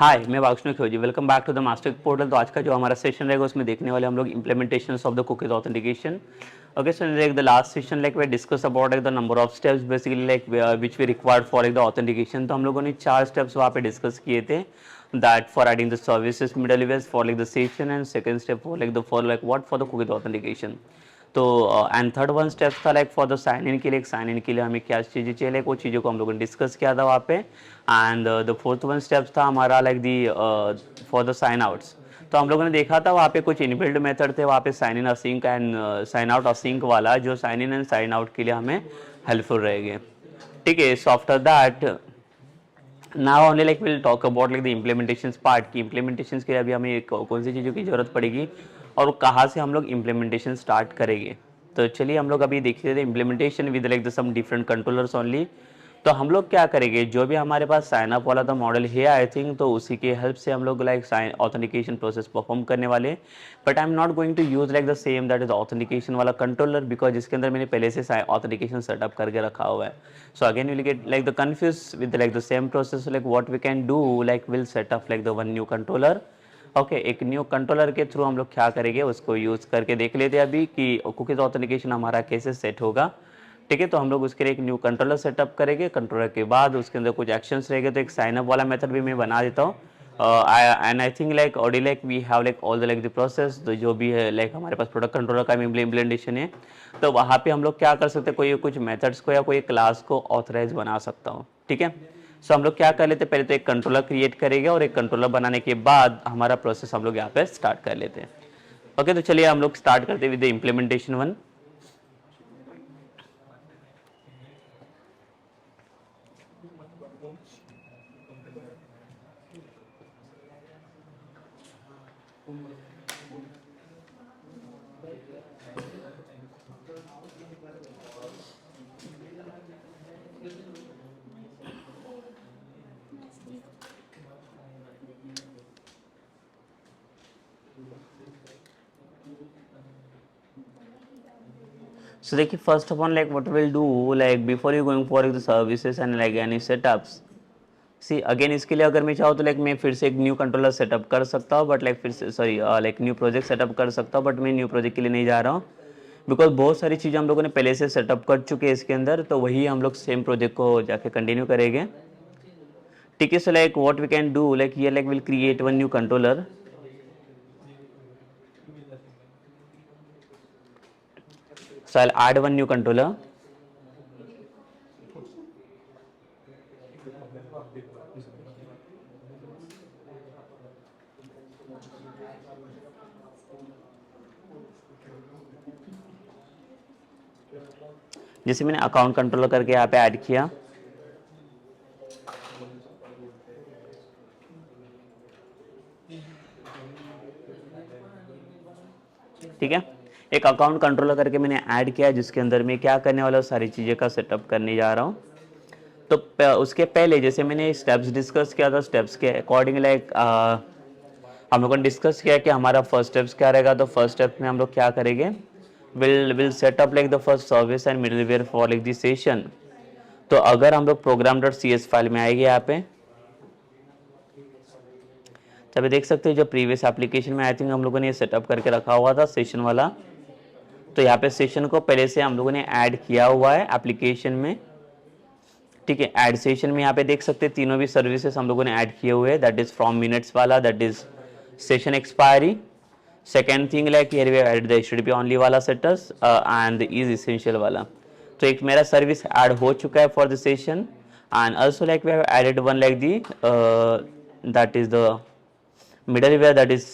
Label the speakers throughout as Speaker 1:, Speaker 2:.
Speaker 1: हाय, मैं वाक्षण खियोजी। Welcome back to the master portal. तो आज का जो हमारा सेशन रहेगा उसमें देखने वाले हम लोग implementation of the cookies authentication. Okay, so like the last session like we discussed about like the number of steps basically like which we required for like the authentication. तो हम लोगों ने 4 steps वहाँ पे discuss किए थे, that for adding the services middleware for like the session, and second step for like the for like what for the cookie authentication. तो and third one step था like for the sign in के लिए, sign in के लिए हमें क्या चीज़ें चाहिए, लाइक वो चीज़ों को हम लोगों ने डिस्कस किया था वहाँ पे। And the fourth one steps था हमारा like the for the sign outs. तो हम लोगों ने देखा था वहाँ पे कुछ इनबिल्ड मेथड थे वहाँ पे, sign in async and sign out async वाला, जो sign in and sign out के लिए हमें हेल्पफुल रहेंगे। ठीक है, so after that now only like will talk about like the implementation part की। इम्प्लीमेंटेशन के लिए अभी हमें कौन सी चीज़ों की ज़रूरत पड़ेगी और कहाँ से हम लोग इम्प्लीमेंटेशन स्टार्ट करेंगे। तो चलिए हम लोग अभी देख लेते हैं implementation with like the some different controllers only. तो हम लोग क्या करेंगे, जो भी हमारे पास साइन अप वाला था मॉडल है आई थिंक, तो उसी के हेल्प से हम लोग like sign authentication process perform करने वाले। But I am not going to use like the same that is authentication वाला कंट्रोलर, बिकॉज इसके अंदर मैंने पहले से ऑथेंटिकेशन सेटअप करके रखा हुआ है। So again will get like the confuse with like the same process, like what we can do like will set up like the one new controller. Okay, एक न्यू कंट्रोलर के through हम लोग क्या करेंगे उसको यूज करके देख लेते हैं अभी कि कुकीज ऑथेंटिकेशन हमारा कैसे सेट होगा। ठीक है, तो हम लोग उसके लिए एक न्यू कंट्रोलर सेटअप करेंगे। कंट्रोलर के बाद उसके अंदर कुछ एक्शंस रहेंगे, तो एक साइन अप वाला मेथड भी मैं बना देता हूँ। And I think like already like we have like all the like the process, तो जो भी है लाइक हमारे पास प्रोडक्ट कंट्रोलर का इम्प्लीमेंटेशन है, तो वहाँ पे हम लोग क्या कर सकते हैं, कोई कुछ मेथड्स को या कोई क्लास को ऑथराइज बना सकता हूँ। ठीक है, सो हम लोग क्या कर लेते हैं, पहले तो एक कंट्रोलर क्रिएट करेंगे और एक कंट्रोलर बनाने के बाद हमारा प्रोसेस हम लोग यहाँ पे स्टार्ट कर लेते हैं। ओके, तो चलिए हम लोग स्टार्ट करते हैं with the implementation one. So देखिए, first of all like what we'll do like before you going for the services and like any setups, see again इसके लिए अगर मैं चाहूँ तो लाइक मैं फिर से एक न्यू कंट्रोलर सेटअप कर सकता हूँ, बट लाइक फिर से sorry like new project setup कर सकता हूँ, बट मैं न्यू प्रोजेक्ट के लिए नहीं जा रहा हूँ, बिकॉज बहुत सारी चीज़ें हम लोगों ने पहले से सेटअप कर चुके हैं इसके अंदर, तो वही हम लोग सेम प्रोजेक्ट को जाके कंटिन्यू करेंगे। ठीक है, so like what we can do like here like will create one new controller. So I'll add one new controller. जैसे मैंने अकाउंट कंट्रोलर करके यहाँ पे ऐड किया। ठीक है, एक अकाउंट कंट्रोलर करके मैंने ऐड किया, जिसके अंदर मैं क्या करने वाला हूँ, सारी चीज़ें का सेटअप करने जा रहा हूँ। तो उसके पहले जैसे मैंने स्टेप्स डिस्कस किया था, स्टेप्स के अकॉर्डिंग लाइक हम लोगों ने डिस्कस किया कि हमारा फर्स्ट स्टेप्स क्या रहेगा। तो फर्स्ट स्टेप में हम लोग क्या करेंगे, will set up like the first service and middleware for like the session. तो अगर हम लोग program.cs फाइल में आएंगे यहाँ पे, तभी देख सकते हैं जो प्रीवियस एप्लीकेशन में आई थिंक हम लोगों ने ये सेटअप करके रखा हुआ था सेशन वाला। तो यहाँ पे सेशन को पहले से हम लोगों ने ऐड किया हुआ है एप्लीकेशन में। ठीक है, ऐड सेशन में यहाँ पे देख सकते हैं तीनों भी सर्विसेज हम लोगों ने ऐड किए हुए हैं, दैट इज फ्रॉम मिनट्स वाला, that is session expiry. Second thing like here we have added the HTTP only वाला सेटस एंड इज इसेंशियल वाला। तो एक मेरा सर्विस ऐड हो चुका है for the session, and also like we have added one like the that is the middleware, that is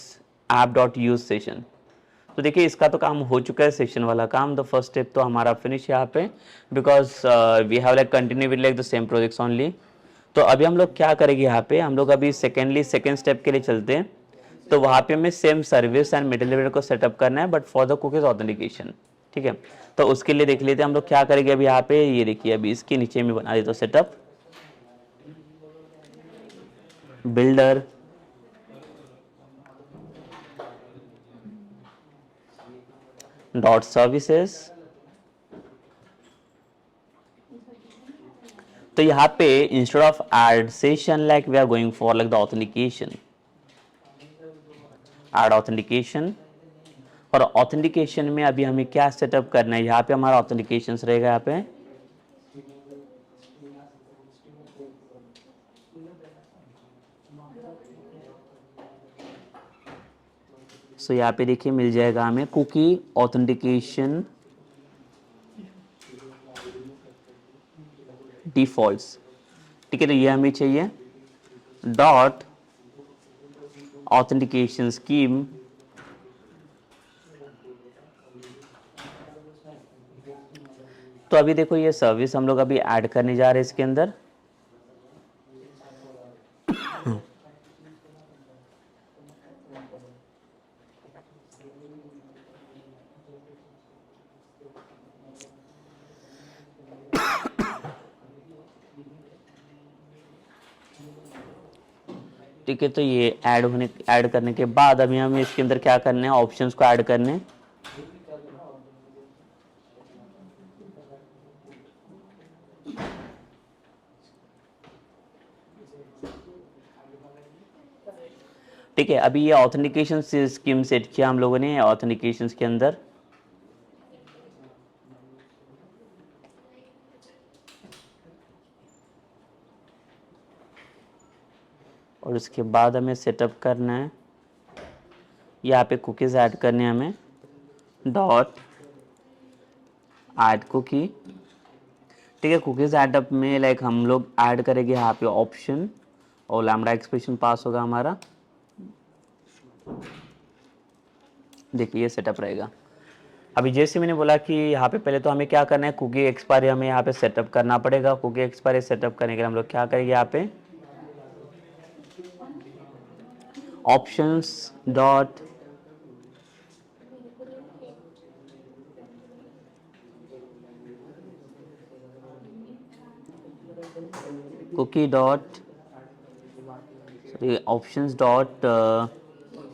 Speaker 1: app dot use session. तो देखिए इसका तो काम हो चुका है, सेशन वाला काम। द फर्स्ट स्टेप तो हमारा फिनिश यहाँ पे, because we have like continue with like the same projects only. तो अभी हम लोग क्या करेंगे, यहाँ पे हम लोग अभी सेकेंड स्टेप के लिए चलते हैं। तो वहाँ पे हमें सेम सर्विस एंड मिडलवेयर को सेटअप करना है, but for the cookies authentication. ठीक है, तो उसके लिए देख लेते हैं हम लोग क्या करेंगे। अभी यहाँ पे ये देखिए, अभी इसके नीचे में बना देता हूँ सेटअप बिल्डर डॉट सर्विसेज। तो यहाँ पे instead of add session like we are going for like the authentication, add authentication. और ऑथेंटिकेशन में अभी हमें क्या सेटअप करना है, यहाँ पे हमारा ऑथेंटिकेशन रहेगा यहाँ पे। सो यहाँ पे देखिए मिल जाएगा हमें कुकी ऑथेंटिकेशन डिफॉल्ट्स। ठीक है, तो ये हमें चाहिए डॉट ऑथेंटिकेशन स्कीम तो अभी देखो ये सर्विस हम लोग अभी ऐड करने जा रहे हैं इसके अंदर। ठीक है, तो ये ऐड करने के बाद अभी हमें इसके अंदर क्या करना है, ऑप्शंस को ऐड करने हैं। ठीक है, अभी ये ऑथेंटिकेशन स्कीम सेट किया हम लोगों ने ऑथेंटिकेशन के अंदर। और उसके बाद हमें सेटअप करना है, यहाँ पे कुकीज ऐड करने हैं हमें, डॉट ऐड कुकी। ठीक है, कुकीज ऐडअप में लाइक हम लोग ऐड करेंगे यहाँ पे ऑप्शन और लैम्बडा एक्सप्रेशन पास होगा हमारा। देखिए ये सेटअप रहेगा। अभी जैसे मैंने बोला कि यहाँ पे पहले तो हमें क्या करना है, कुकी एक्सपायरी हमें यहाँ पे सेटअप करना पड़ेगा। कुकी एक्सपायरी सेटअप करने के लिए हम लोग क्या करेंगे, यहाँ पे options dot cookie dot options dot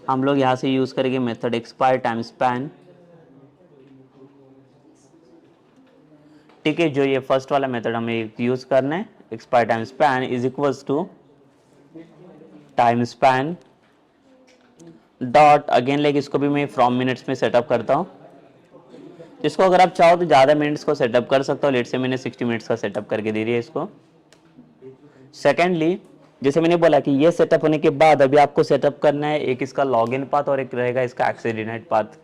Speaker 1: हम लोग यहाँ से यूज़ करेंगे मेथड एक्सपायर टाइम स्पैन। ठीक है, जो ये फर्स्ट वाला मेथड हमें यूज़ करना है, expire time span is equals to time span dot again like इसको भी मैं फ्रॉम मिनट्स में सेटअप करता हूँ। इसको अगर आप चाहो तो ज़्यादा मिनट्स को सेटअप कर सकते हो। लेट से मैंने 60 मिनट्स का सेटअप करके दे दिया इसको। सेकेंडली, जैसे मैंने बोला कि ये सेटअप होने के बाद अभी आपको सेटअप करना है एक इसका लॉगिन पाथ और एक रहेगा इसका एक्सेस डिनाइड पाथ।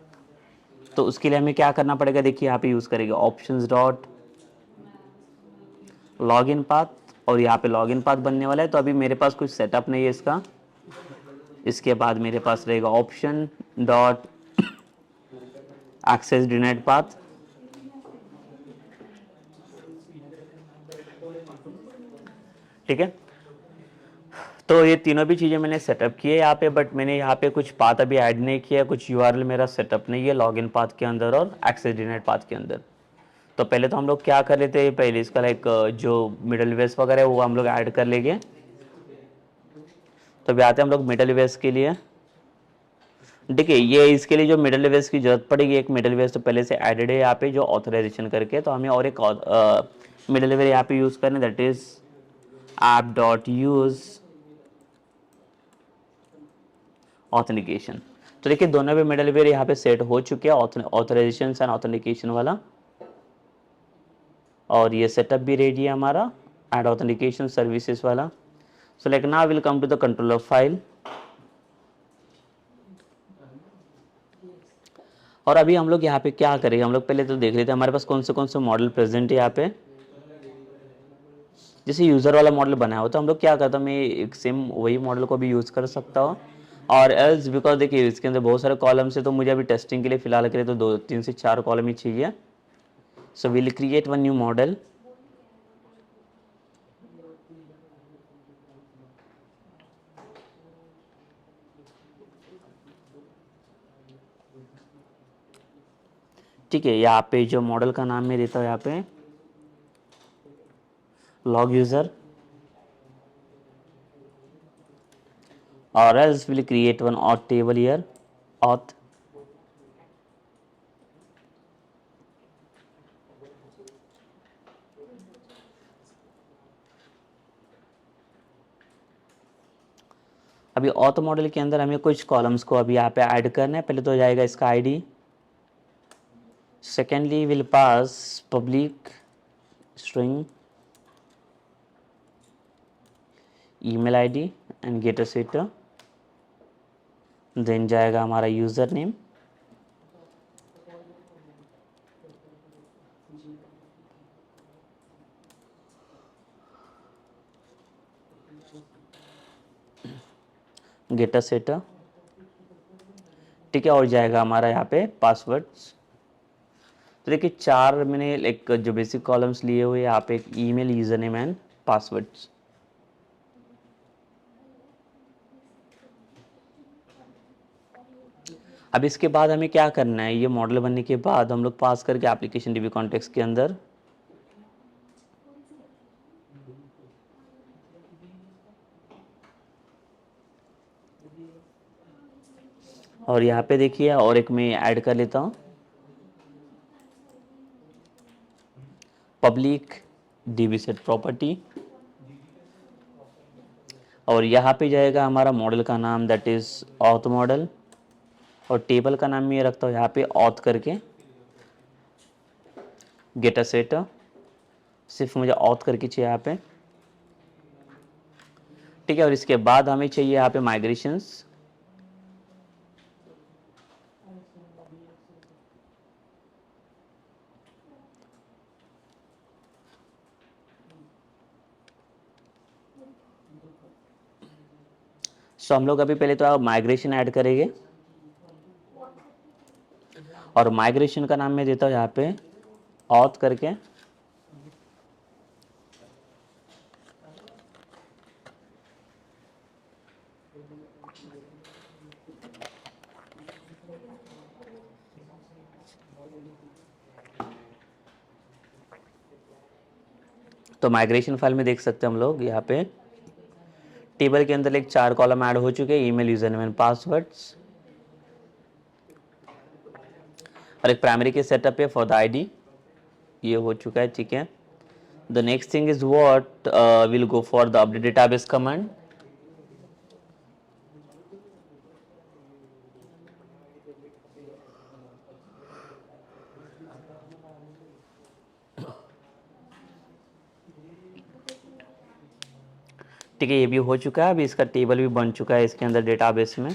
Speaker 1: तो उसके लिए हमें क्या करना पड़ेगा, देखिए यहाँ पे यूज़ करेंगे ऑप्शंस डॉट लॉगिन पाथ और यहाँ पे लॉगिन पाथ बनने वाला है। तो अभी मेरे पास कुछ सेटअप नहीं है इसका। इसके बाद मेरे पास रहेगा option dot access denied path. ठीक है, तो ये तीनों भी चीज़ें मैंने सेटअप की है यहाँ पे, बट मैंने यहाँ पे कुछ पाथ अभी ऐड नहीं किया, कुछ यूआरएल मेरा सेटअप नहीं है लॉगिन पाथ के अंदर और एक्सेस डिनाइड पाथ के अंदर। तो पहले तो हम लोग क्या कर लेते हैं, पहले इसका लाइक जो मिडल वेयर्स वगैरह है वो हम लोग ऐड कर लेंगे। तो अभी आते हैं हम लोग मिडल वेयर्स के लिए। देखिए ये इसके लिए जो मिडल वेयर्स की जरूरत पड़ेगी, एक मिडल वेयर्स तो पहले से एडेड है यहाँ पे जो ऑथराइजेशन करके, तो हमें और एक मिडल वेयर यहाँ पे यूज़ करना, that is app dot use authentication. तो देखिए दोनों भी मिडल वेयर यहाँ पे सेट हो चुके हैं, ऑथराइजेशन एंड ऑथेंटिकेशन वाला, और ये सेटअप भी रेडी है हमारा एंड ऑथेंटिकेशन सर्विसेज वाला। So like now will come to the controller file. और अभी हम लोग यहाँ पे क्या करेंगे, हम लोग पहले तो देख लेते हैं हमारे पास कौन से मॉडल प्रेजेंट है यहाँ पे। जैसे यूज़र वाला मॉडल बनाया हो तो हम लोग क्या करता हूँ, मैं एक सेम वही मॉडल को भी यूज़ कर सकता हूँ। और एल्स बिकॉज देखिए इसके अंदर बहुत सारे कॉलम्स है, तो मुझे अभी टेस्टिंग के लिए फिलहाल के लिए तो 2 3 से 4 कॉलम ही चाहिए। So will create one new model. ठीक है, यहाँ पे जो मॉडल का नाम मैं देता हूँ यहाँ पे लॉग यूजर, और else will create one auth table here auth. अभी ऑथ मॉडल के अंदर हमें कुछ कॉलम्स को अभी यहाँ पे ऐड करना है। पहले तो जाएगा इसका ID, secondly will pass public string email ID and getter setter, then जाएगा हमारा यूज़र नेम, गेटर सेटर, ठीक है, और जाएगा हमारा यहाँ पे पासवर्ड्स। तो देखिए 4 मैंने एक जो बेसिक कॉलम्स लिए हुए यहाँ पे, एक email, user name and passwords. अब इसके बाद हमें क्या करना है, ये मॉडल बनने के बाद हम लोग पास करके एप्लीकेशन डीबी कॉन्टेक्स्ट के अंदर और यहाँ पे देखिए और एक मैं ऐड कर लेता हूँ, पब्लिक डीबी सेट प्रॉपर्टी, और यहाँ पे जाएगा हमारा मॉडल का नाम दैट इज ऑथ मॉडल, और टेबल का नाम मैं रखता हूँ यहाँ पे ऑथ करके, गेटर सेटर, सिर्फ मुझे ऑथ करके चाहिए यहाँ पे, ठीक है। और इसके बाद हमें चाहिए यहाँ पे माइग्रेशंस, सो हम लोग अभी पहले तो माइग्रेशन ऐड करेंगे, और माइग्रेशन का नाम मैं देता हूँ यहाँ पे ऑथ करके, तो माइग्रेशन फाइल में देख सकते हैं हम लोग यहाँ पे टेबल के अंदर एक 4 कॉलम ऐड हो चुके हैं, email, user name and passwords, और एक प्राइमरी के सेटअप है फॉर द आईडी, ये हो चुका है, ठीक है। The next thing is what will go for the update database command, ठीक है, ये भी हो चुका है। अभी इसका टेबल भी बन चुका है इसके अंदर डेटाबेस में।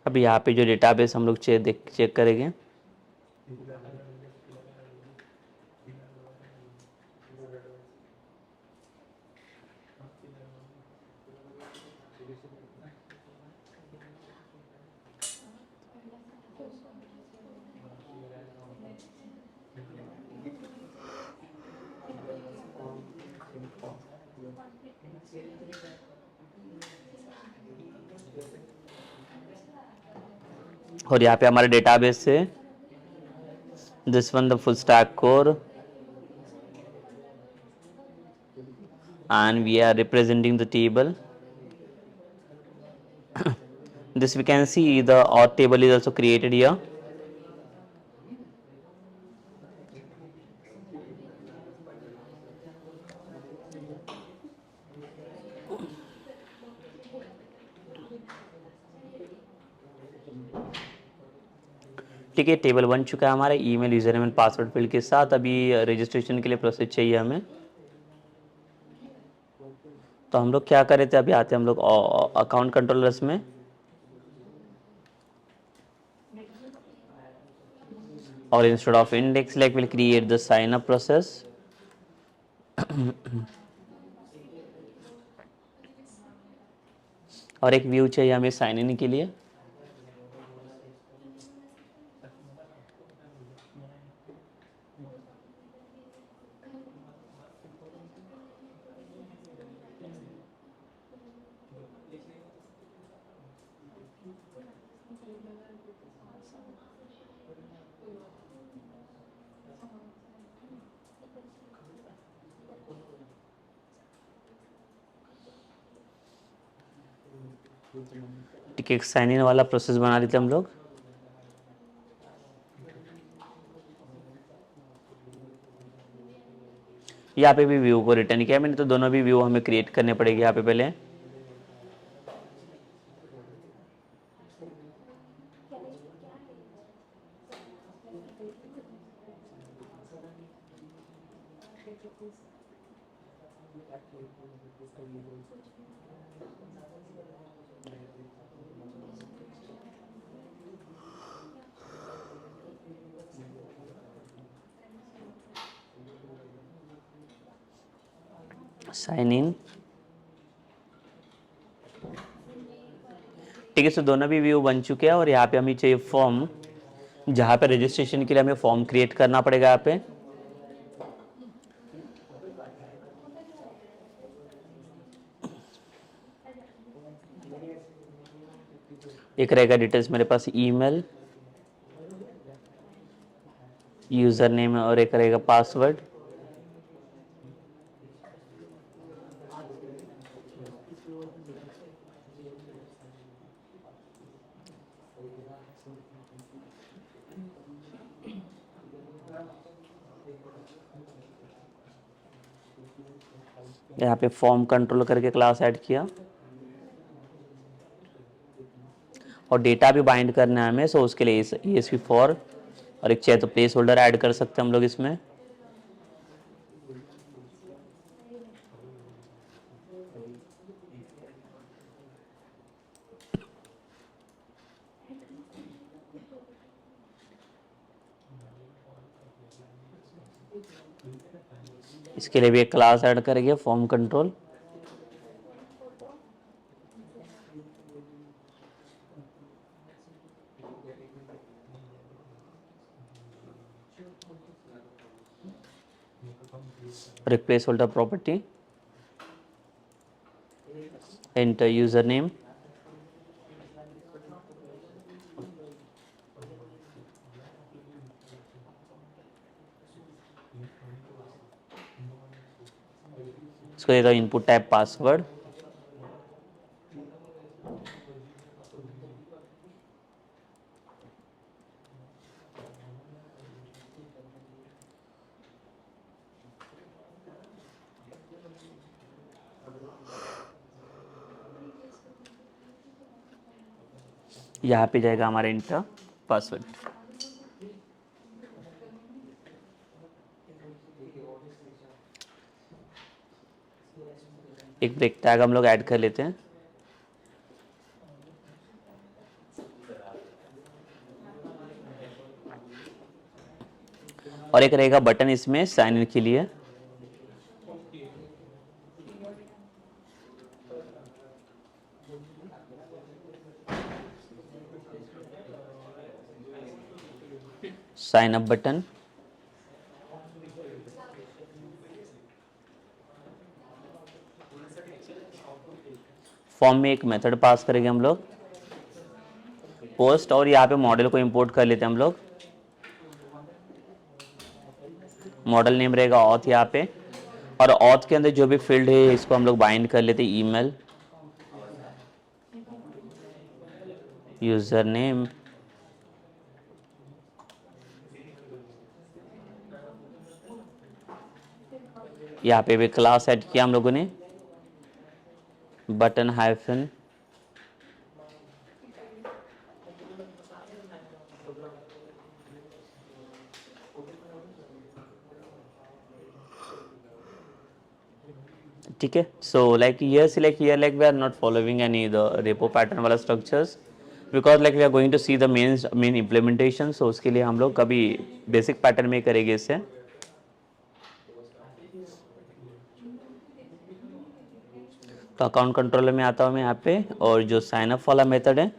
Speaker 1: अभी यहाँ पे जो डेटाबेस हम लोग चेक करेंगे, और यहाँ पे हमारे डेटाबेस से this one the full stack core and we are representing the table. This we can see the auth table is also created here. ठीक है, टेबल बन चुका है हमारा email, user name and password field के साथ। अभी रजिस्ट्रेशन के लिए प्रोसेस चाहिए हमें, तो हम लोग क्या कर रहे थे, अभी आते हैं हम लोग अकाउंट कंट्रोलर्स में, और instead of index like will create the sign up process. और एक व्यू चाहिए हमें साइन इन के लिए, ठीक है, एक साइन इन वाला प्रोसेस बना लेते हम लोग। यहाँ पे भी व्यू को रिटर्न किया मैंने, तो दोनों भी व्यू हमें क्रिएट करने पड़ेगी यहाँ पे पहले। साइन इन, ठीक है। सो दोनों भी व्यू बन चुके हैं और यहाँ पे हमें चाहिए फॉर्म, जहाँ पे रजिस्ट्रेशन के लिए हमें फॉर्म क्रिएट करना पड़ेगा। यहाँ पे एक रहेगा डिटेल्स मेरे पास, ईमेल, यूजर नेम और एक रहेगा पासवर्ड। यहाँ पे फॉर्म कंट्रोल करके क्लास ऐड किया और डेटा भी बाइंड करना है हमें, सो उसके लिए ESP फॉर और एक चाहिए तो प्लेस होल्डर ऐड कर सकते हैं हम लोग इसमें। इसके लिए भी एक क्लास ऐड करेंगे, फॉर्म कंट्रोल। और एक place holder property, enter user name, इसको देता हूँ इनपुट टाइप पासवर्ड। यहाँ पे जाएगा हमारा इंटर पासवर्ड। एक ब्रेक टैग हम लोग ऐड कर लेते हैं। और एक रहेगा बटन इसमें साइन इन के लिए। साइन अप बटन, फॉर्म में एक मेथड पास करेंगे हम लोग, पोस्ट, और यहाँ पे मॉडल को इंपोर्ट कर लेते हैं हम लोग। मॉडल नेम रहेगा ऑथ यहाँ पे, और ऑथ के अंदर जो भी फील्ड है इसको हम लोग बाइंड कर लेते हैं, ईमेल, यूजर नेम, यहाँ पे भी क्लास ऐड किया हम लोगों ने, बटन हाइफन, ठीक है। So like here like we are not following any the repo pattern वाला structures, because like we are going to see the main implementation, so उसके लिए हम लोग कभी बेसिक पैटर्न में करेंगे इसे। तो अकाउंट कंट्रोलर में आता हूँ मैं यहाँ पे, और जो साइन अप वाला मेथड है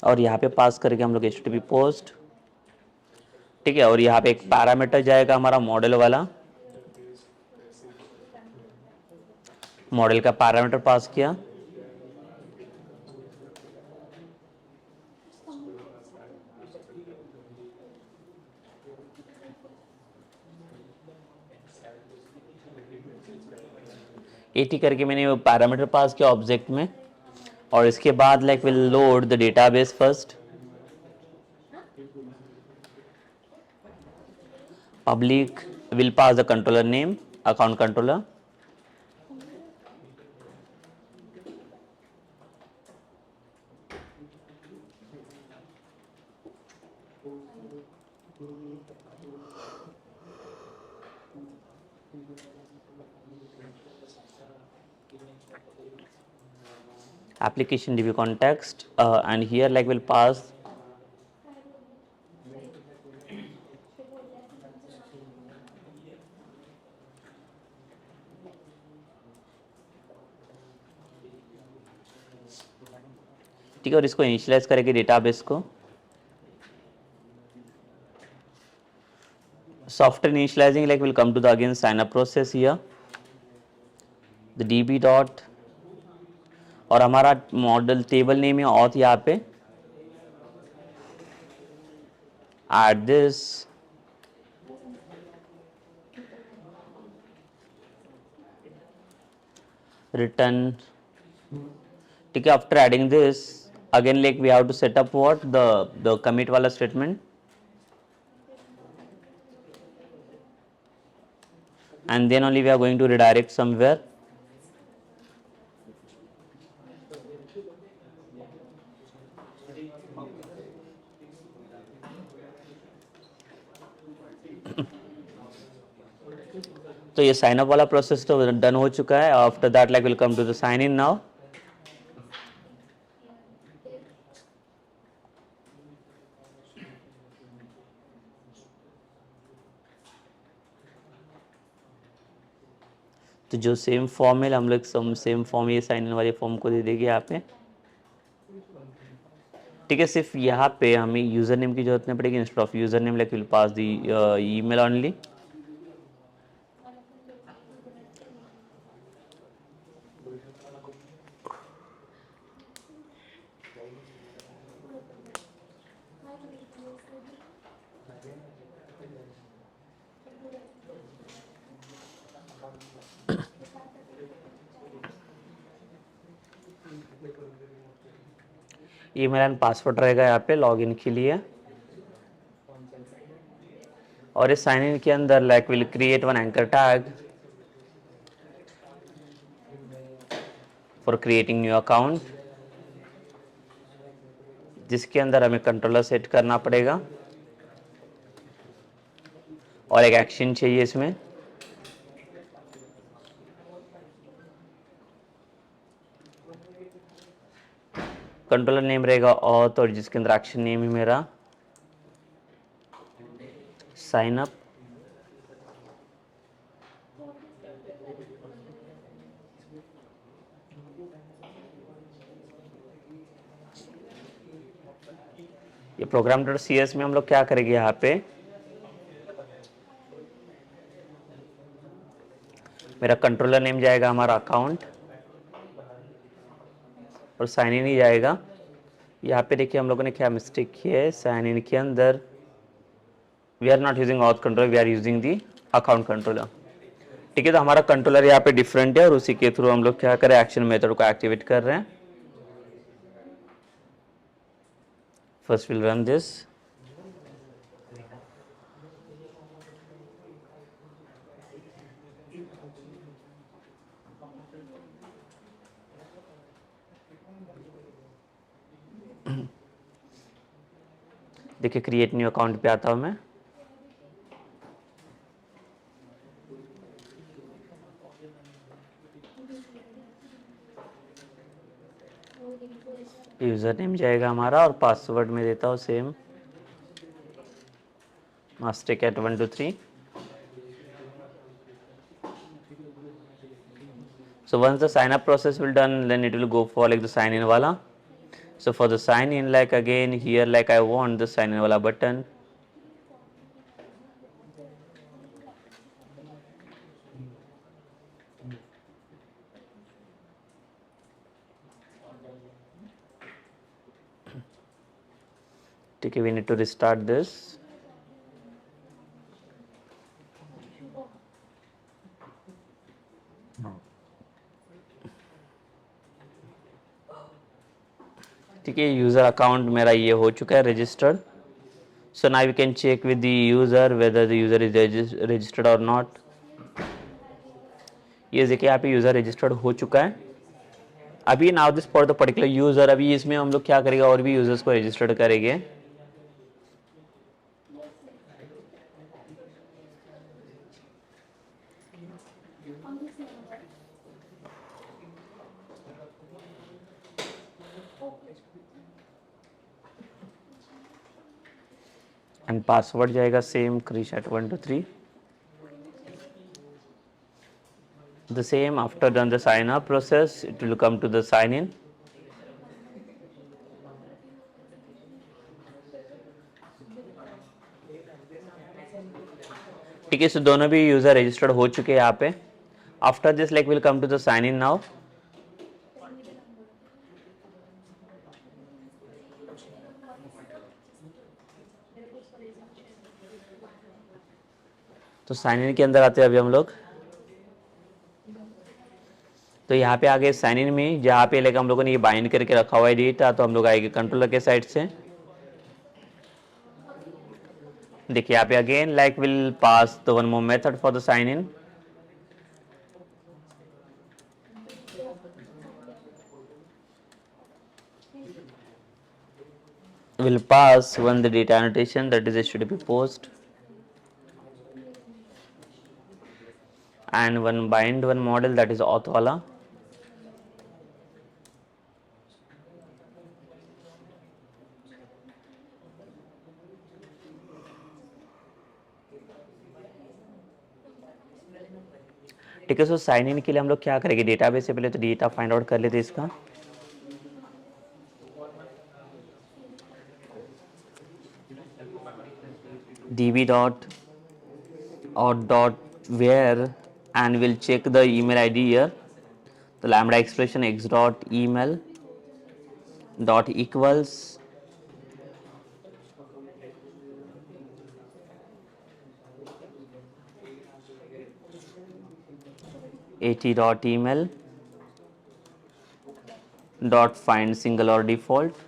Speaker 1: और यहाँ पे पास करके हम लोग HTTP पोस्ट, ठीक है। और यहाँ पे एक पैरामीटर जाएगा हमारा मॉडल वाला, मॉडल का पैरामीटर पास किया, एटी करके मैंने वो पैरामीटर पास किया ऑब्जेक्ट में, और इसके बाद like will load the database first, public will pass the controller name, account controller, application db context, and here like will pass ठीक है, और इसको इनिशियलाइज करेंगे डेटाबेस को। Software initializing like will come to the again sign up process here, the db dot, और हमारा model table name है auth, यहाँ पे एड दिस, रिटर्न, ठीक है। After adding this again like we have to set up what the commit वाला statement, and then only we are going to redirect somewhere, तो ये साइन अप वाला process तो डन हो चुका है। After that like will come to the sign in now, तो जो सेम फॉर्म है हम लोग सेम फॉर्म ये साइन इन वाले फॉर्म को दे देंगे यहाँ पे, ठीक है। सिर्फ यहाँ पे हमें यूजर नेम की जरूरत नहीं पड़ेगी, instead of user name like will pass the email only, email and password रहेगा यहाँ पे लॉगिन के लिए, और इस साइन इन के अंदर like will create one anchor tag for creating new account, जिसके अंदर हमें कंट्रोलर सेट करना पड़ेगा, और एक एक्शन चाहिए इसमें, कंट्रोलर नेम रहेगा ऑथ, और जिसके अंदर एक्शन नेम है मेरा साइन अप, ये program.cs में हम लोग क्या करेंगे, यहाँ पे मेरा कंट्रोलर नेम जाएगा हमारा अकाउंट, और साइन इन ही जाएगा। यहाँ पे देखिए हम लोगों ने क्या मिस्टेक किया है, साइन इन के अंदर we are not using auth controller, we are using the account controller, ठीक है। तो हमारा कंट्रोलर यहाँ पे डिफरेंट है, और उसी के थ्रू हम लोग क्या करें, एक्शन मेथड को एक्टिवेट कर रहे हैं। फर्स्ट विल रन दिस, देखिए क्रिएट न्यू अकाउंट पे आता हूँ मैं, यूजर नेम जाएगा हमारा, और पासवर्ड में देता हूँ same mastercat 1 2 3। So once the sign up process will done, then it will go for like the sign in wala. So for the sign in, like again here like I want the sign in wala button, Okay, we need to restart this. ठीक है, user account मेरा ये हो चुका है registered. So now we can check with the user whether the user is registered or not. ये देखिए यहाँ पे यूजर रजिस्टर्ड हो चुका है. अभी now this for the particular user, अभी इसमें हम लोग क्या करेंगे, और भी यूजर्स को रजिस्टर्ड करेंगे. एंड पासवर्ड जाएगा same krishat123. The same after done the sign up process, it will come to the sign in. ठीक है, सो दोनों भी यूजर रजिस्टर्ड हो चुके हैं यहाँ पे. After this like will come to the sign in now. तो साइन इन के अंदर आते हैं अभी हम लोग. तो यहाँ पे आगे साइन इन में जहाँ पे लाइक हम लोगों ने ये बाइंड करके रखा हुआ है डेटा, तो हम लोग आएंगे कंट्रोलर के साइड से. देखिए यहाँ पे again like will pass the one more method for the sign in. Will pass one the data annotation, that is HTTP post, and one bind one model, that is auth wala. ठीक है, so sine in के लिए हम लोग क्या करेंगे, database से पहले तो डेटा फाइंड आउट कर लेते इसका. db dot auth dot where, and we'll check the email id here. The lambda expression x dot email dot equals at dot email dot find single or default.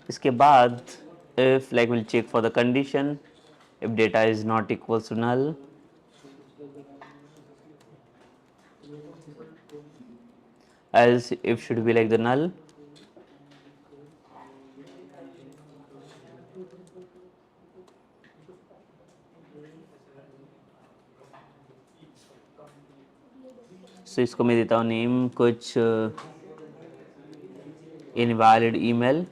Speaker 1: इसके बाद if like we'll check for the condition, if data is not equals to null, else if should be like the null. So इसको मैं देता हूँ name कुछ invalid email.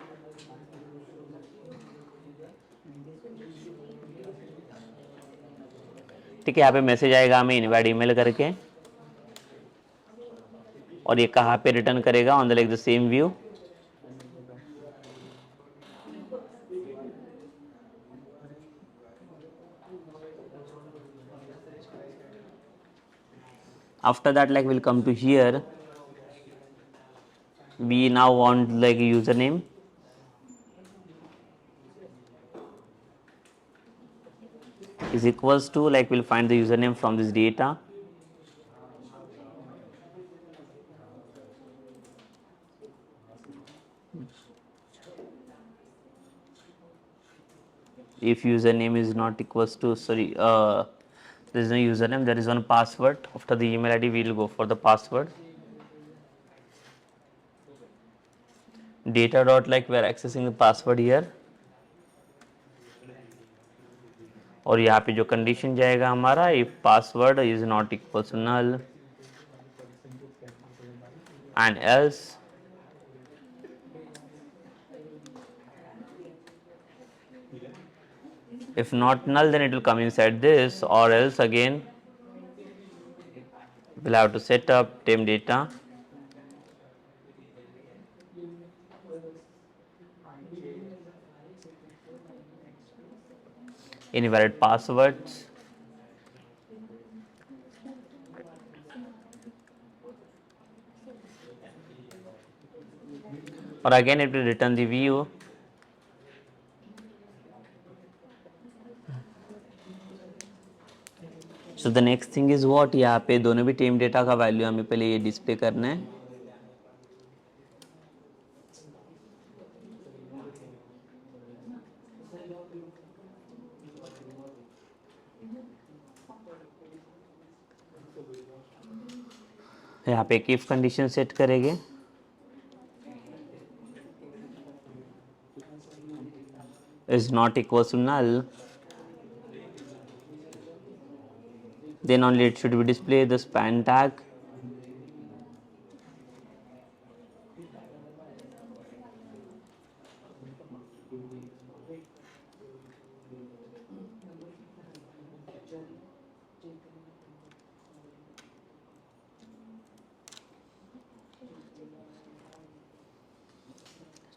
Speaker 1: ठीक है, यहाँ पे मैसेज आएगा हमें इनवैलिड ईमेल करके, और ये कहाँ पे रिटर्न करेगा, on the like the same view. After that like we'll come to here. We now want like a username. Is equals to like we'll find the username from this data. If username is not equals to there is no username, there is one password. After the email id we will go for the password. Data dot like we are accessing the password here. और यहाँ पे जो condition जाएगा हमारा, if password is not equal to null and else, if not null then it will come inside this, or else again we'll have to set up temp data. Invalid passwords, or again it will return the view. So the next thing is what, यहाँ पे दोनों भी team data का value हमें पहले ये display करना है. यहाँ पे एक इफ कंडीशन सेट करेंगे. Is not equal to null, then only it should be display the span tag.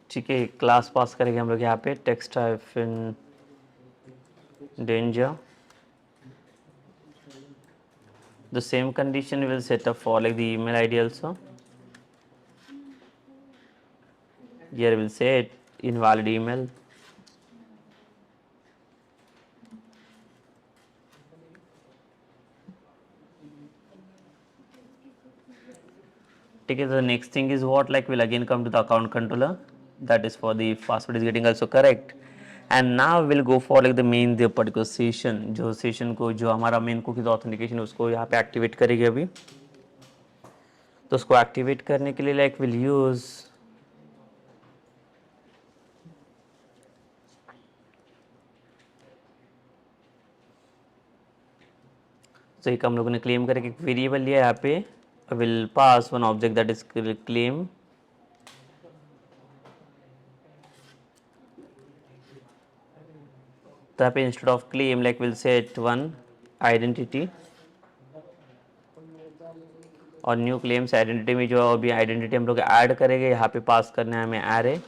Speaker 1: ठीक है, क्लास पास करेंगे हम लोग यहाँ पे text hyphen danger. The same condition will set up for like the email ID also. Here we'll set invalid email. ठीक है, the next thing is what, like we'll again come to the account controller, that is for the password is getting also correct. And now we'll go for like the main the particular session, जो session को जो हमारा main cookies authentication उसको यहाँ पे activate करेंगे अभी. तो उसको activate करने के लिए like we'll use तो एक हम लोगों ने claim करके एक variable लिया यहाँ पे, will pass one object that is claim. तो यहाँ पे instead of claim like we'll set one identity, और न्यू क्लेम्स आइडेंटिटी में जो अभी आइडेंटिटी हम लोग ऐड करेंगे यहाँ पे पास करना है हमें एरे.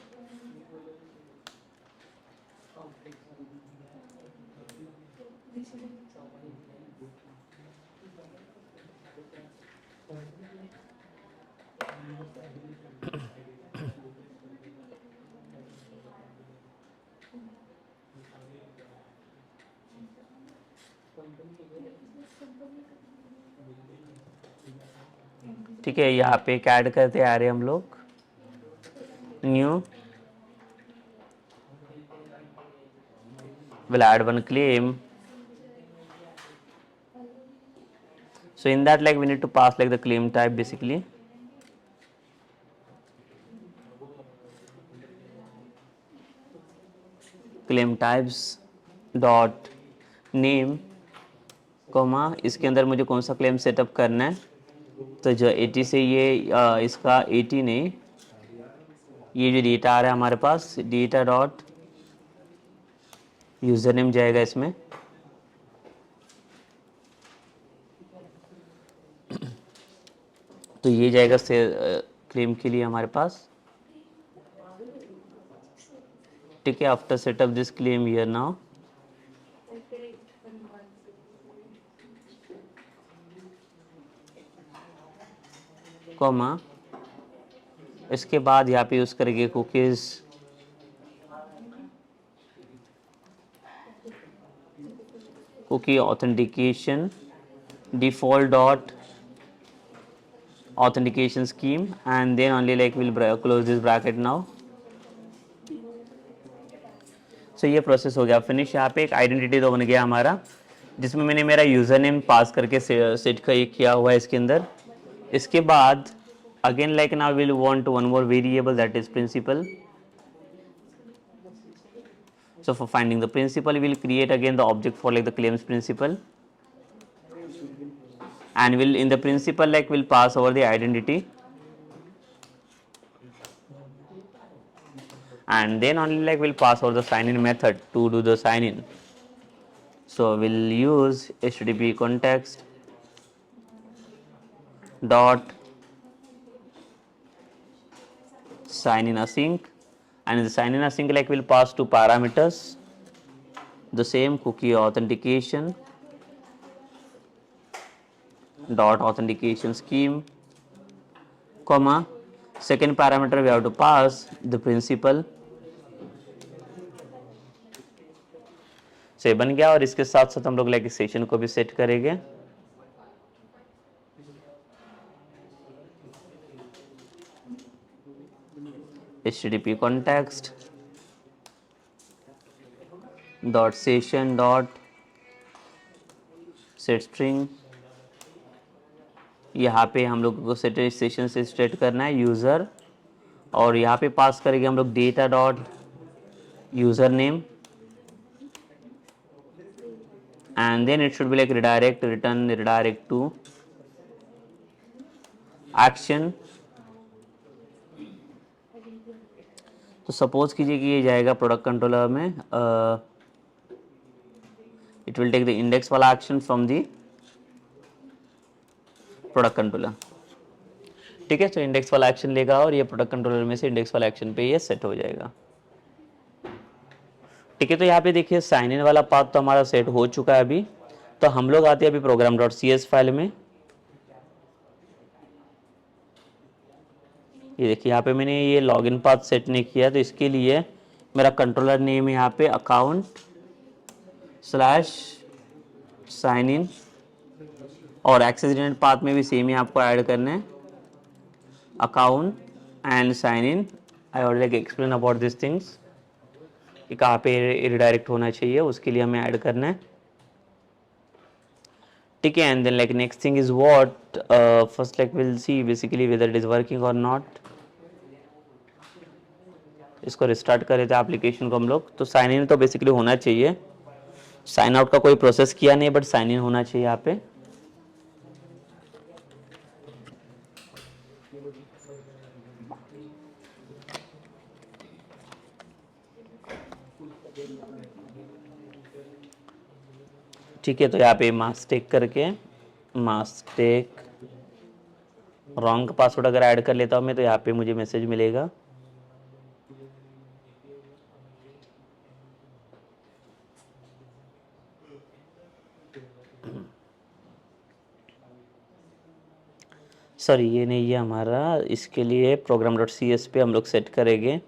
Speaker 1: ठीक है, यहाँ पे एक ऐड करते आ रहे हम लोग new will add one claim. So in that like we need to pass like the claim type basically. Claim types dot name comma इसके अंदर मुझे कौन सा क्लेम सेटअप करना है. तो जो 80 से ये इसका 80 ने ये जो डेटा आ रहा है हमारे पास डेटा डॉट यूजर नेम जाएगा इसमें. तो ये जाएगा से क्लेम के लिए हमारे पास. ठीक है, after setup this claim here now comma इसके बाद यहाँ पे यूज करेंगे cookies cookie authentication default dot authentication scheme and then only like we'll close this bracket now. So ये प्रोसेस हो गया फिनिश. यहाँ पे एक आइडेंटिटी तो बन गया हमारा जिसमें मैंने मेरा यूजर नेम पास करके सेट किया हुआ है इसके अंदर. इसके बाद again like now we'll want one more variable that is principal. So for finding the principal we'll create again the object for like the claims principal and will in the principal like we'll pass over the identity and then only like we'll pass over the sign in method to do the sign in. So we'll use http context dot sign in async and in the sign in async like we'll pass two parameters the same cookie authentication dot authentication scheme, comma, second parameter we have to pass the principal. से बन गया और इसके साथ साथ हम लोग like session को भी सेट करेंगे. HTTP context dot session dot set string. यहाँ पे हम लोग को सेट सेशन से स्टार्ट करना है यूज़र, और यहाँ पे पास करेंगे हम लोग data dot user name, and then it should be like redirect, return redirect to action. तो सपोज कीजिए कि ये जाएगा प्रोडक्ट कंट्रोलर में, it will take the index वाला action from the product controller. ठीक है, तो इंडेक्स वाला एक्शन लेगा और ये प्रोडक्ट कंट्रोलर में से इंडेक्स वाला एक्शन पे ये सेट हो जाएगा. ठीक है, तो यहाँ पे देखिए साइन इन वाला पाथ तो हमारा सेट हो चुका है अभी. तो हम लोग आते हैं अभी program dot C S file में. ये देखिए यहाँ पे मैंने ये लॉगिन पाथ सेट नहीं किया, तो इसके लिए मेरा कंट्रोलर नेम है यहाँ पे अकाउंट स्लैश साइन इन, और एक्सेस डिनाइड पाथ में भी सेम ही आपको ऐड करना है account and sign in. I already explain about this things कि कहाँ पे रिडायरेक्ट होना चाहिए, उसके लिए हमें ऐड करना है. ठीक है, and then like next thing is what first like will see basically whether it is working और नॉट. इसको रिस्टार्ट कर रहे थे एप्लीकेशन को हम लोग. तो साइन इन तो बेसिकली होना चाहिए, साइन आउट का कोई प्रोसेस किया नहीं, बट साइन इन होना चाहिए यहाँ पे. ठीक है, तो यहाँ पे मास्टेक करके मास्टेक रॉन्ग पासवर्ड अगर ऐड कर लेता हूँ मैं, तो यहाँ पे मुझे मैसेज मिलेगा. सॉरी ये नहीं, ये हमारा इसके लिए प्रोग्राम डॉट सी एस पे हम लोग सेट करेंगे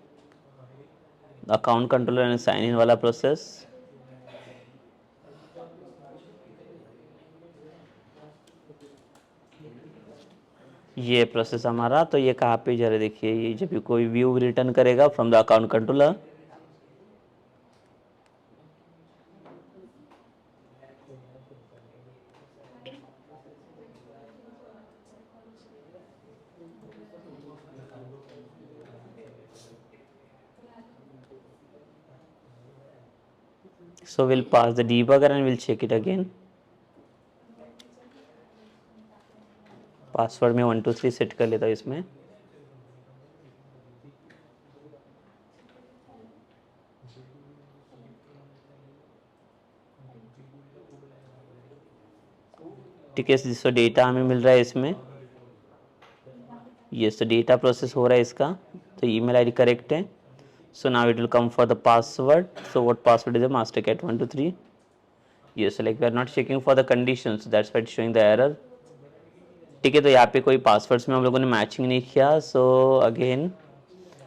Speaker 1: account controller and sign in वाला प्रोसेस. ये प्रोसेस हमारा, तो ये कहाँ पे जरा देखिए, ये जब भी कोई व्यू रिटर्न करेगा from the account controller, so we'll pass the debugger and we'll check it again. Password में 1 2 3 सेट कर लेता हूँ इसमें. ठीक है, जिसको डेटा हमें मिल रहा है इसमें, ये तो डेटा प्रोसेस हो रहा है इसका, तो ईमेल आईडी करेक्ट है. So now it will come for the password. So what password is a mastercat 1 2 3. yes, like we are not checking for the conditions, so that's why it's showing the error. ठीक है, तो यहाँ पे कोई passwords में हम लोगों ने मैचिंग नहीं किया. So again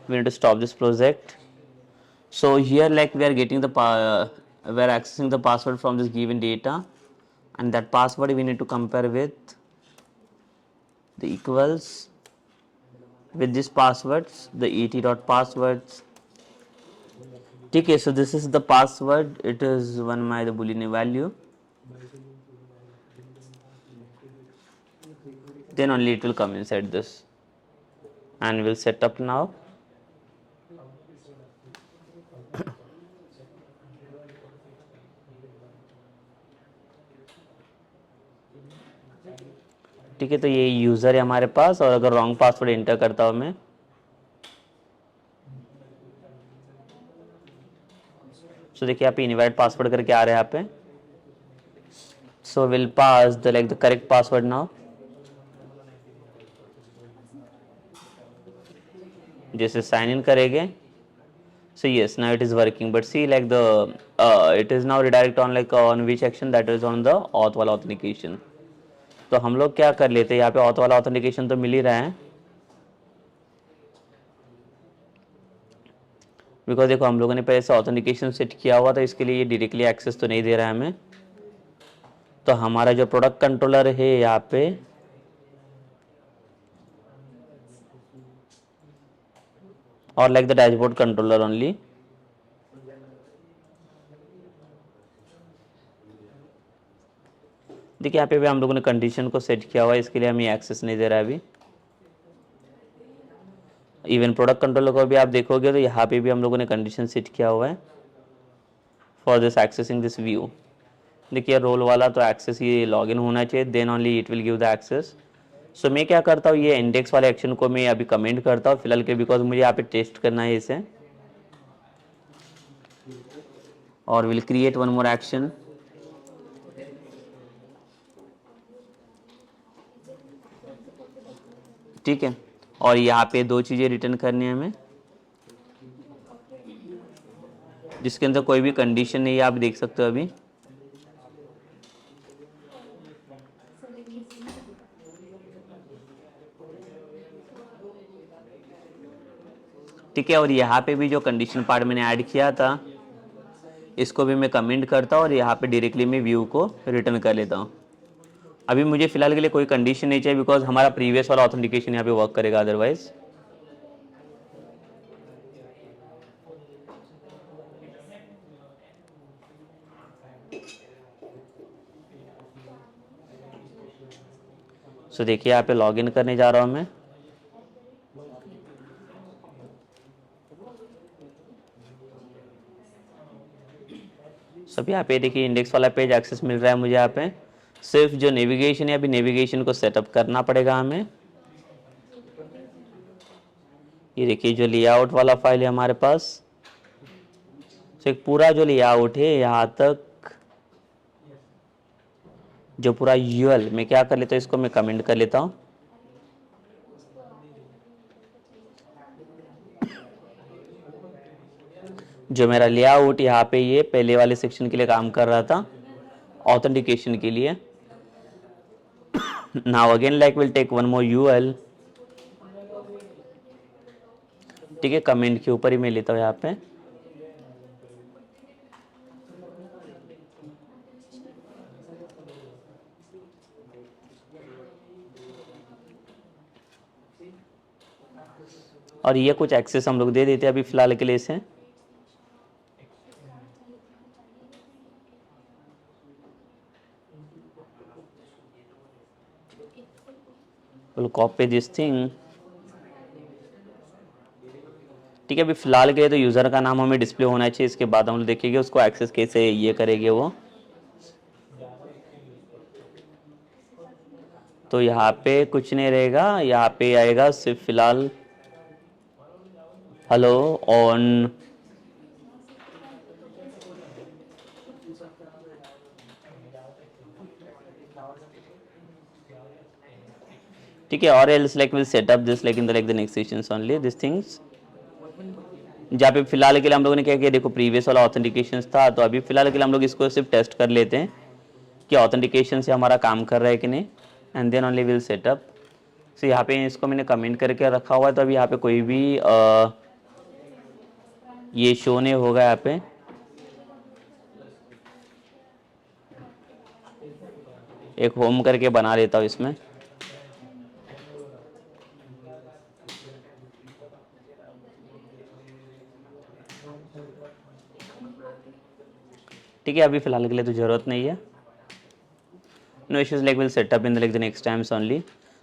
Speaker 1: we need to stop this project. So here like we are getting the we are accessing the password from this given data, and that password we need to compare with the equals with this passwords, the et dot passwords. ठीक है, so this is the password, it is one my the boolean value, then only it will come inside this, and we'll set up now. ठीक है, तो ये user है हमारे पास, और अगर रॉन्ग पासवर्ड एंटर करता हूँ मैं, सो देखिए यहाँ पे इनवाइट पासवर्ड करके आ रहा है यहाँ पे. So will pass the like the correct password now. जैसे साइन इन करेंगे, so yes, now it is working, but see like the it is now redirect on like on which action, that is on the auth wala authentication. तो हम लोग क्या कर लेते हैं, यहाँ पे ऑथो वाला ऑथेंटिकेशन तो मिल ही रहा है, बिकॉज देखो हम लोगों ने पहले से ऑथेंटिकेशन सेट किया हुआ था, इसके लिए ये डायरेक्टली एक्सेस तो नहीं दे रहा है हमें। तो हमारा जो प्रोडक्ट कंट्रोलर है यहाँ पे और like the dashboard controller only, देखिए यहाँ पे भी हम लोगों ने कंडीशन को सेट किया हुआ है, इसके लिए हमें एक्सेस नहीं दे रहा है अभी। इवन प्रोडक्ट कंट्रोलर को भी आप देखोगे तो यहाँ पे भी हम लोगों ने कंडीशन सेट किया हुआ है for this accessing this view. देखिए रोल वाला तो एक्सेस ये लॉगिन होना चाहिए, then only it will give the access. So मैं क्या करता हूँ, ये इंडेक्स वाले एक्शन को मैं अभी कमेंट करता हूँ फिलहाल के, बिकॉज मुझे यहाँ पे टेस्ट करना है इसे, और will create one more action. ठीक है, और यहाँ पे दो चीज़ें रिटर्न करनी है हमें, जिसके अंदर कोई भी कंडीशन नहीं है, आप देख सकते हो अभी। ठीक है, और यहाँ पे भी जो कंडीशन पार्ट मैंने ऐड किया था इसको भी मैं कमेंट करता हूँ और यहाँ पे डायरेक्टली मैं व्यू को रिटर्न कर लेता हूँ। अभी मुझे फिलहाल के लिए कोई कंडीशन नहीं चाहिए, बिकॉज हमारा प्रीवियस वाला ऑथेंटिकेशन यहाँ पे वर्क करेगा अदरवाइज। सो देखिए यहाँ पे लॉग इन करने जा रहा हूँ मैं। सब यहाँ पे देखिए इंडेक्स वाला पेज एक्सेस मिल रहा है मुझे। यहाँ पे सिर्फ जो नेविगेशन है, अभी नेविगेशन को सेटअप करना पड़ेगा हमें। ये देखिए जो लेआउट वाला फाइल है हमारे पास, तो एक पूरा जो लेआउट है यहाँ तक, जो पूरा यूएल मैं क्या कर लेता हूँ, इसको मैं कमेंट कर लेता हूँ। जो मेरा लेआउट यहाँ पे ये पहले वाले सेक्शन के लिए काम कर रहा था ऑथेंटिकेशन के लिए। Now again like will take one more URL. ठीक है, कमेंट के ऊपर ही मैं लेता हूँ यहाँ पे। और ये कुछ एक्सेस हम लोग दे देते हैं अभी फिलहाल के लिए इसे। Will copy this thing. ठीक है, अभी फिलहाल के लिए तो यूज़र का नाम हमें डिस्प्ले होना चाहिए, इसके बाद हम लोग देखेंगे उसको एक्सेस कैसे ये करेंगे वो। तो यहाँ पे कुछ नहीं रहेगा, यहाँ पे आएगा सिर्फ फिलहाल हेलो ऑन। ठीक है, और else like will set up this like in the like the next sessions only this things. जहाँ पे फिलहाल के लिए हम लोगों ने क्या किया, देखो प्रीवियस वाला ऑथेंटिकेशन था, तो अभी फिलहाल के लिए हम लोग इसको सिर्फ टेस्ट कर लेते हैं कि ऑथेंटिकेशन से हमारा काम कर रहा है कि नहीं, and then only will setup. So यहाँ पे इसको मैंने कमेंट करके रखा हुआ है, तो अभी यहाँ पे कोई भी ये शो नहीं होगा यहाँ पे। एक होम करके बना लेता हूँ इसमें। ठीक है, अभी फिलहाल के लिए तो जरूरत नहीं है। No issues like will setup in the like the next times only.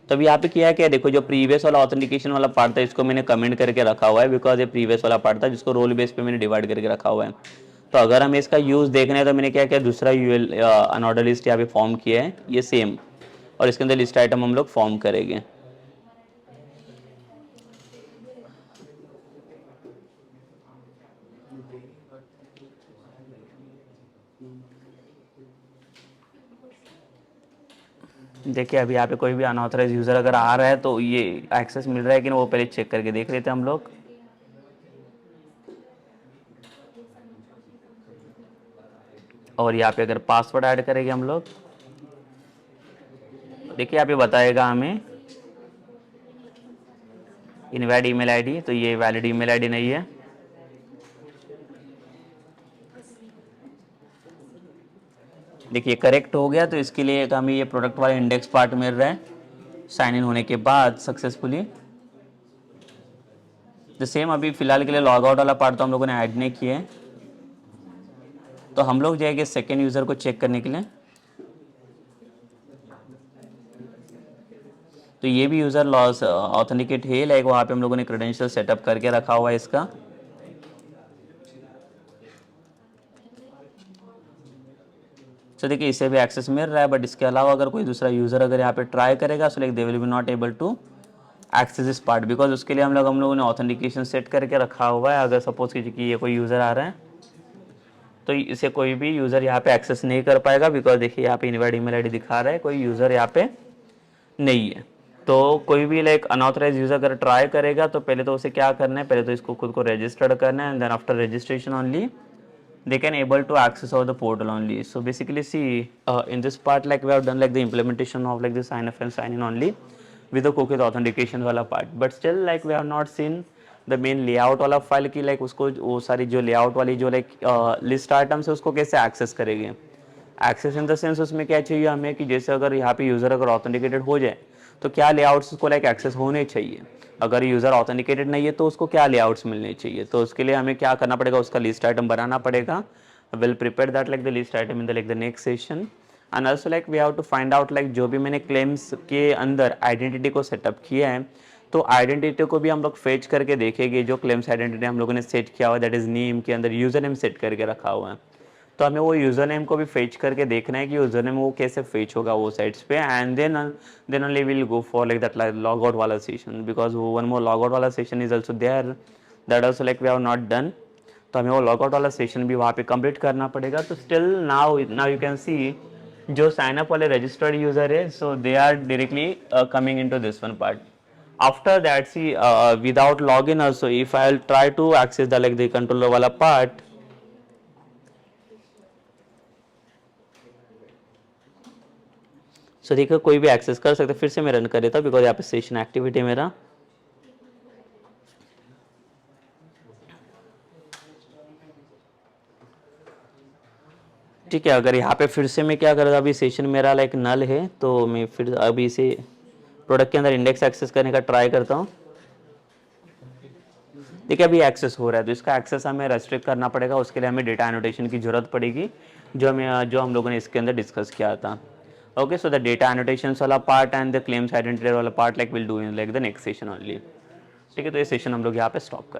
Speaker 1: तो अभी यहाँ पे किया है क्या, देखो जो प्रीवियस वाला ऑथेंटिकेशन वाला पार्ट था इसको मैंने कमेंट करके रखा हुआ है, बिकॉज ये प्रीवियस वाला पार्ट था जिसको रोल बेस पे मैंने डिवाइड करके रखा हुआ है। तो अगर हमें इसका यूज़ देखना है तो मैंने क्या किया, दूसरा यूएल अनऑर्डर लिस्ट यहाँ पे फॉर्म किया है ये सेम, और इसके अंदर लिस्ट आइटम हम लोग फॉर्म करेंगे। देखिए अभी यहाँ पे कोई भी अनऑथराइज यूज़र अगर आ रहा है तो ये एक्सेस मिल रहा है कि नहीं वो पहले चेक करके देख लेते हैं हम लोग। और यहाँ पे अगर पासवर्ड ऐड करेंगे हम लोग, देखिए यहाँ पे बताएगा हमें इनवैलिड ईमेल आईडी, तो ये वैलिड ईमेल आईडी नहीं है। देखिए करेक्ट हो गया, तो इसके लिए हमें ये प्रोडक्ट वाला इंडेक्स पार्ट मिल रहा है साइन इन होने के बाद सक्सेसफुली। द सेम अभी फिलहाल के लिए लॉग आउट वाला पार्ट तो हम लोगों ने ऐड नहीं किया है, तो हम लोग जाएंगे सेकेंड यूज़र को चेक करने के लिए। तो ये भी यूज़र लॉस ऑथेंटिकेट है, लाइक वहाँ पे हम लोगों ने क्रेडेंशियल सेटअप करके रखा हुआ है इसका। तो देखिए इसे भी एक्सेस मिल रहा है, बट इसके अलावा अगर कोई दूसरा यूज़र अगर यहाँ पे ट्राई करेगा so like they will be not able to access this part, because उसके लिए हम लोगों ने ऑथेंटिकेशन सेट करके रखा हुआ है। अगर सपोज कीजिए कि ये कोई यूज़र आ रहा है तो इसे कोई भी यूज़र यहाँ पे एक्सेस नहीं कर पाएगा, बिकॉज देखिए यहाँ पे इनवैलिड ईमेल आईडी दिखा रहा है, कोई यूज़र यहाँ पे नहीं है। तो कोई भी लाइक अनऑथराइज यूज़र अगर ट्राई करेगा तो पहले तो उसे क्या करना है, पहले तो इसको खुद को रजिस्टर्ड करना है, and then after registration only they can able to access over the portal only. So basically see in this part like we have done like the implementation of like the sign up and sign in only with the cookies authentication वाला part, but still like we have not seen the main layout वाला file की like उसको वो सारी जो layout वाली जो like list items है उसको कैसे access करेंगे। एक्सेस इन द सेंस उसमें क्या चाहिए हमें कि जैसे अगर यहाँ पे यूज़र अगर ऑथेंटिकेटेड हो जाए तो क्या लेआउट्स उसको लाइक एक्सेस होने चाहिए, अगर यूज़र ऑथेंटिकेटेड नहीं है तो उसको क्या लेआउट्स मिलने चाहिए। तो उसके लिए हमें क्या करना पड़ेगा, उसका लिस्ट आइटम बनाना पड़ेगा। Will prepare that like the list item in the like the next session, and also like we have to find out like जो भी मैंने क्लेम्स के अंदर आइडेंटिटी को सेटअप किया है तो आइडेंटिटी को भी हम लोग फेच करके देखेंगे। जो क्लेम्स आइडेंटिटी हम लोगों ने सेट किया हुआ दैट इज़ नेम के अंदर यूज़र नेम सेट करके रखा हुआ है, तो हमें वो यूज़र नेम को भी फेच करके देखना है कि यूज़र नेम वो कैसे फेच होगा वो साइट्स पे, and then only will go for like that log out वाला सेशन, बिकॉज वो वन मोर लॉग आउट वाला session is also there that also like we have not done. तो हमें वो लॉग आउट वाला सेशन भी वहाँ पे कंप्लीट करना पड़ेगा। तो still now you can see जो साइन अप वाले रजिस्टर्ड यूज़र है so they are directly coming in to this one part. After that see without log in also if I will try to access the like the controller वाला part, so देखिए कोई भी access कर सकते। फिर से मैं रन कर देता बिकॉज यहाँ पे सेशन एक्टिविटी मेरा ठीक है। अगर यहाँ पे फिर से मैं क्या कर रहा, अभी सेशन मेरा लाइक नल है तो मैं फिर अभी इसे प्रोडक्ट के अंदर इंडेक्स एक्सेस करने का ट्राई करता हूँ। देखिए अभी एक्सेस हो रहा है तो इसका एक्सेस हमें रेस्ट्रिक्ट करना पड़ेगा, उसके लिए हमें डेटा एनोटेशन की जरूरत पड़ेगी जो हम लोगों ने इसके अंदर डिस्कस किया था। Okay, so the data annotations वाला part and the claims identity वाला part like will do in like the next session only. ठीक है, तो ये सेशन हम लोग यहाँ पे स्टॉप कर